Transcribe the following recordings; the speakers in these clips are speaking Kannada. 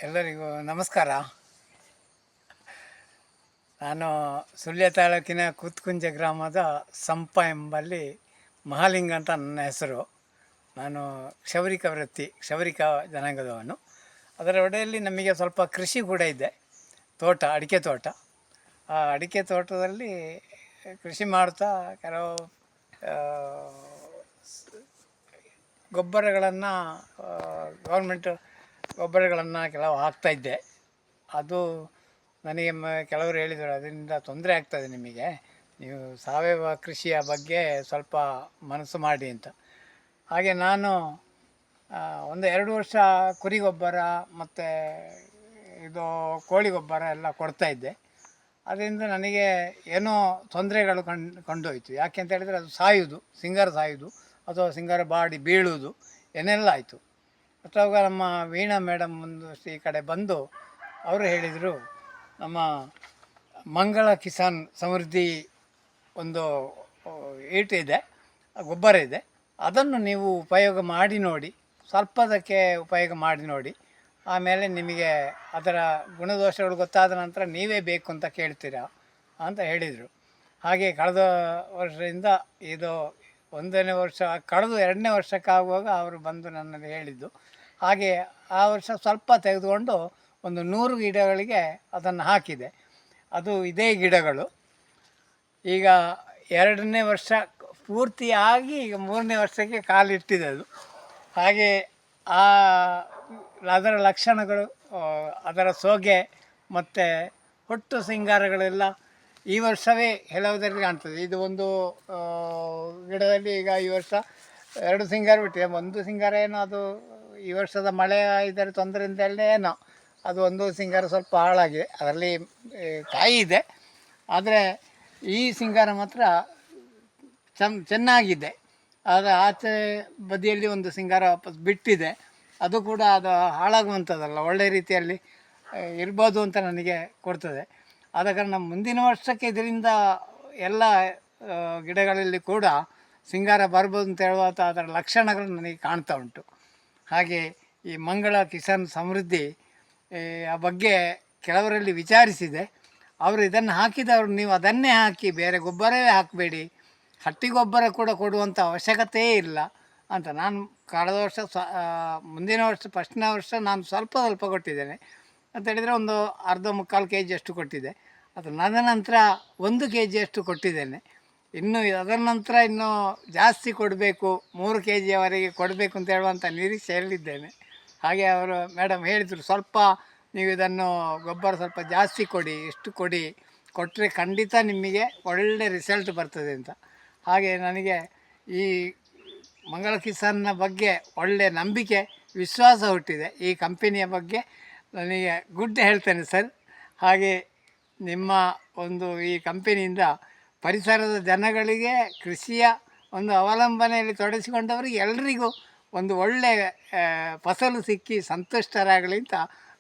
ಎಲ್ಲರಿಗೂ ನಮಸ್ಕಾರ. ನಾನು ಸುಳ್ಯ ತಾಲೂಕಿನ ಕೂತ್ಕುಂಜ ಗ್ರಾಮದ ಸಂಪ ಎಂಬಲ್ಲಿ ಮಹಾಲಿಂಗ ಅಂತ ನನ್ನ ಹೆಸರು. ನಾನು ಕ್ಷೌರಿಕ ವೃತ್ತಿ, ಕ್ಷೌರಿಕ ಜನಾಂಗದವನು. ಅದರ ಒಡೆಯಲ್ಲಿ ನಮಗೆ ಸ್ವಲ್ಪ ಕೃಷಿ ಕೂಡ ಇದೆ, ತೋಟ, ಅಡಿಕೆ ತೋಟ. ಆ ಅಡಿಕೆ ತೋಟದಲ್ಲಿ ಕೃಷಿ ಮಾಡ್ತಾ ಕೆಲವು ಗೊಬ್ಬರಗಳನ್ನು, ಗೌರ್ಮೆಂಟ್ ಗೊಬ್ಬರಗಳನ್ನು ಕೆಲವು ಹಾಕ್ತಾಯಿದ್ದೆ. ಅದು ನನಗೆ ಕೆಲವರು ಹೇಳಿದರು, ಅದರಿಂದ ತೊಂದರೆ ಆಗ್ತದೆ ನಿಮಗೆ, ನೀವು ಸಾವಯವ ಕೃಷಿಯ ಬಗ್ಗೆ ಸ್ವಲ್ಪ ಮನಸ್ಸು ಮಾಡಿ ಅಂತ. ಹಾಗೆ ನಾನು 1-2 ವರ್ಷ ಕುರಿ ಗೊಬ್ಬರ ಮತ್ತು ಇದು ಕೋಳಿ ಗೊಬ್ಬರ ಎಲ್ಲ ಕೊಡ್ತಾಯಿದ್ದೆ. ಅದರಿಂದ ನನಗೆ ಏನೋ ತೊಂದರೆಗಳು ಕಂಡೋಯ್ತು. ಯಾಕೆ ಅಂತ ಹೇಳಿದರೆ, ಅದು ಸಾಯುವುದು, ಸಿಂಗಾರ ಸಾಯುವುದು ಅಥವಾ ಸಿಂಗಾರ ಬಾಡಿ ಬೀಳುವುದು ಏನೆಲ್ಲ ಆಯಿತು. ಅಥವಾ ನಮ್ಮ ವೀಣಾ ಮೇಡಮ್ ಈ ಕಡೆ ಬಂದು ಅವರು ಹೇಳಿದರು, ನಮ್ಮ ಮಂಗಳ ಕಿಸಾನ್ ಸಮೃದ್ಧಿ ಒಂದು ಇದೆ, ಗೊಬ್ಬರ ಇದೆ, ಅದನ್ನು ನೀವು ಉಪಯೋಗ ಮಾಡಿ ನೋಡಿ, ಸ್ವಲ್ಪದಕ್ಕೆ ಉಪಯೋಗ ಮಾಡಿ ನೋಡಿ, ಆಮೇಲೆ ನಿಮಗೆ ಅದರ ಗುಣದೋಷಗಳು ಗೊತ್ತಾದ ನಂತರ ನೀವೇ ಬೇಕು ಅಂತ ಕೇಳ್ತೀರಾ ಅಂತ ಹೇಳಿದರು. ಹಾಗೆ ಕಳೆದ ವರ್ಷದಿಂದ ಇದು 1ನೇ ವರ್ಷ ಕಳೆದು 2ನೇ ವರ್ಷಕ್ಕಾಗುವಾಗ ಅವರು ಬಂದು ನನ್ನಲ್ಲಿ ಹೇಳಿದ್ದು. ಹಾಗೆ ಆ ವರ್ಷ ಸ್ವಲ್ಪ ತೆಗೆದುಕೊಂಡು ಒಂದು 100 ಗಿಡಗಳಿಗೆ ಅದನ್ನು ಹಾಕಿದೆ. ಅದು ಇದೇ ಗಿಡಗಳು ಈಗ 2ನೇ ವರ್ಷ ಪೂರ್ತಿಯಾಗಿ ಈಗ 3ನೇ ವರ್ಷಕ್ಕೆ ಕಾಲಿಟ್ಟಿದೆ ಅದು. ಹಾಗೆ ಅದರ ಲಕ್ಷಣಗಳು, ಅದರ ಸೋಗೆ ಮತ್ತು ಹೊಟ್ಟು ಸಿಂಗಾರಗಳೆಲ್ಲ ಈ ವರ್ಷವೇ ಕೆಲವುದರಲ್ಲಿ ಕಾಣ್ತದೆ. ಇದು ಒಂದು ಗಿಡದಲ್ಲಿ ಈಗ ಈ ವರ್ಷ 2 ಸಿಂಗಾರ ಬಿಟ್ಟಿದೆ. ಒಂದು ಸಿಂಗಾರ ಏನೋ ಅದು ಈ ವರ್ಷದ ಮಳೆ ಇದರ ತೊಂದರೆಯಿಂದಲೇ ಏನೋ ಅದು ಒಂದು ಸಿಂಗಾರ ಸ್ವಲ್ಪ ಹಾಳಾಗಿದೆ. ಅದರಲ್ಲಿ ಕಾಯಿ ಇದೆ, ಆದರೆ ಈ ಸಿಂಗಾರ ಮಾತ್ರ ಚೆನ್ನಾಗಿದೆ. ಆದರೆ ಆಚೆ ಬದಿಯಲ್ಲಿ ಒಂದು ಸಿಂಗಾರ ವಾಪಸ್ ಬಿಟ್ಟಿದೆ, ಅದು ಕೂಡ ಅದು ಹಾಳಾಗುವಂಥದ್ದಲ್ಲ, ಒಳ್ಳೆಯ ರೀತಿಯಲ್ಲಿ ಇರ್ಬೋದು ಅಂತ ನನಗೆ ಕೊಡ್ತದೆ. ಆದ ಕಾರಣ ಮುಂದಿನ ವರ್ಷಕ್ಕೆ ಇದರಿಂದ ಎಲ್ಲ ಗಿಡಗಳಲ್ಲಿ ಕೂಡ ಸಿಂಗಾರ ಬರ್ಬೋದು ಅಂತ ಹೇಳುವಂಥ ಅದರ ಲಕ್ಷಣಗಳು ನನಗೆ ಕಾಣ್ತಾ ಉಂಟು. ಹಾಗೆ ಈ ಮಂಗಳ ಕಿಸಾನ್ ಸಮೃದ್ಧಿ ಆ ಬಗ್ಗೆ ಕೆಲವರಲ್ಲಿ ವಿಚಾರಿಸಿದೆ. ಅವರು ಇದನ್ನು ಹಾಕಿದವರು ನೀವು ಅದನ್ನೇ ಹಾಕಿ, ಬೇರೆ ಗೊಬ್ಬರವೇ ಹಾಕಬೇಡಿ, ಹಟ್ಟಿ ಗೊಬ್ಬರ ಕೂಡ ಕೊಡುವಂಥ ಅವಶ್ಯಕತೆಯೇ ಇಲ್ಲ ಅಂತ. ನಾನು ಕಳೆದ ವರ್ಷ ಮುಂದಿನ ವರ್ಷ ಫಸ್ಟ್ನೇ ವರ್ಷ ನಾನು ಸ್ವಲ್ಪ ಕೊಟ್ಟಿದ್ದೇನೆ ಅಂತ ಹೇಳಿದರೆ, ಒಂದು ಅರ್ಧ-ಮುಕ್ಕಾಲು kg ಅಷ್ಟು ಕೊಟ್ಟಿದ್ದೆ. ಅದು ನನ್ನ ನಂತರ 1 kg ಅಷ್ಟು ಕೊಟ್ಟಿದ್ದೇನೆ. ಇನ್ನು ಅದರ ನಂತರ ಇನ್ನೂ ಜಾಸ್ತಿ ಕೊಡಬೇಕು, 3 kgವರೆಗೆ ಕೊಡಬೇಕು ಅಂತ ಹೇಳುವಂಥ ನಿರೀಕ್ಷೆಯಲ್ಲಿದ್ದೇನೆ. ಹಾಗೆ ಅವರು ಮೇಡಮ್ ಹೇಳಿದರು, ಸ್ವಲ್ಪ ನೀವು ಇದನ್ನು ಗೊಬ್ಬರ ಸ್ವಲ್ಪ ಜಾಸ್ತಿ ಕೊಡಿ, ಎಷ್ಟು ಕೊಟ್ಟರೆ ಖಂಡಿತ ನಿಮಗೆ ಒಳ್ಳೆ ರಿಸಲ್ಟ್ ಬರ್ತದೆ ಅಂತ. ಹಾಗೆ ನನಗೆ ಈ ಮಂಗಳ ಕಿಸಾನ್ನ ಬಗ್ಗೆ ಒಳ್ಳೆಯ ನಂಬಿಕೆ, ವಿಶ್ವಾಸ ಹುಟ್ಟಿದೆ. ಈ ಕಂಪೆನಿಯ ಬಗ್ಗೆ ನನಗೆ ಗುಡ್ ಹೇಳ್ತೇನೆ ಸರ್. ಹಾಗೆ ನಿಮ್ಮ ಒಂದು ಈ ಕಂಪೆನಿಯಿಂದ ಪರಿಸರದ ಜನಗಳಿಗೆ, ಕೃಷಿಯ ಒಂದು ಅವಲಂಬನೆಯಲ್ಲಿ ತೊಡಗಿಸಿಕೊಂಡವರಿಗೆ ಎಲ್ರಿಗೂ ಒಂದು ಒಳ್ಳೆಯ ಫಸಲು ಸಿಕ್ಕಿ ಸಂತುಷ್ಟರಾಗಲಿ ಅಂತ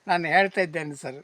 ನಾನು ಹೇಳ್ತಾ ಇದ್ದೇನೆ ಸರ್.